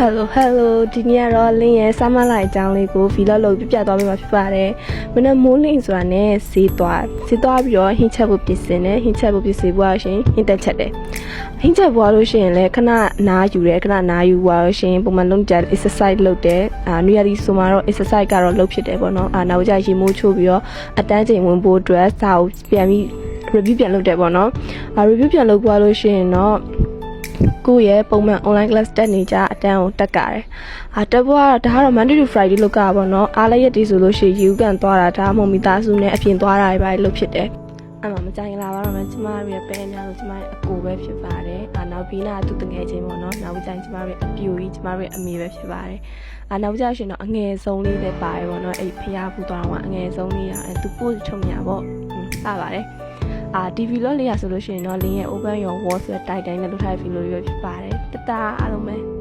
hello ဒီနေ့ကတော့လင်းရဲ့စမ်းမလိုက်အကြောင်းလေးကို vlog လုပ်ပြပြသွားပေးမှာဖြစ်ပါတယ်မနေ့မိုးလင်းဆိုတာနဲ့ဈေးသွားပြီးတော့ဟင်းချက်ဖို့ပြင်ဆင်တယ်ဟင်းချက်ဖို့ပြင်ဆင်ဖို့ရှင်ဟင်းတက်ချက်တယ်ဟင်းချက်ပွားလို့ရှိရင်လည်းခဏနားယူတယ်ခဏနားယူပွားလို့ရှိရင်ပုံမှန်လုံးကြ exercise လုပ်တယ်new year ဆိုမှတော့ exercise ကတော့လုပ်ဖြစ်တယ်ပေါ့နော်နောက်ကြရေမိုးချိုးပြီးတော့အတန်းချိန်ဝင်ဖို့အတွက်စာကိုပြန်ပြီး review ပြန်လုပ်တယ်ပေါ့နော်review ပြန်လုပ်ပွားလို့ရှိရင်တော့ကိုယ့်ရဲ့ပုံမှန် online class တက်နေကြအတန်းကိုတက်ကြတယ်တက်ဖို့ကတော့ဒါကတော့ Monday to Friday လောက်ကြပါပေါ့နော်အားလည်းရက်တီးဆိုလို့ရှိရင်ယူကန်သွားတာဒါမှမဟုတ်မိသားစုနဲ့အပြင်သွားတာတွေပဲလုပ်ဖြစ်တယ်အဲ့မှာမကြိုင်လာပါတော့မှကျမတို့ရဲ့ပဲများလို့ကျမရဲ့အကိုပဲဖြစ်ပါတယ်နောက်ပြီးနာသူတငယ်ချင်းပေါ့နော်နောက်ကြိုင်ကျမတို့ရဲ့အပြူကြီးကျမတို့ရဲ့အမေပဲဖြစ်ပါတယ်နောက်ကြရှင်တော့အငယ်ဆုံးလေးလည်းပါတယ်ပေါ့နော်အဲ့ဖျားဖူးသွားတော့အငယ်ဆုံးလေးရသူပို့ချုံရပေါ့စပါတယ်TV လို့လေးရဆိုလို့ရှိရင်တော့လင်းရဲ့ Open Your Wall ဆိုတဲ့ title နဲ့လုပ်ထားတဲ့ video ရွေးဖြစ်ပါတယ်တတအားလုံးပဲ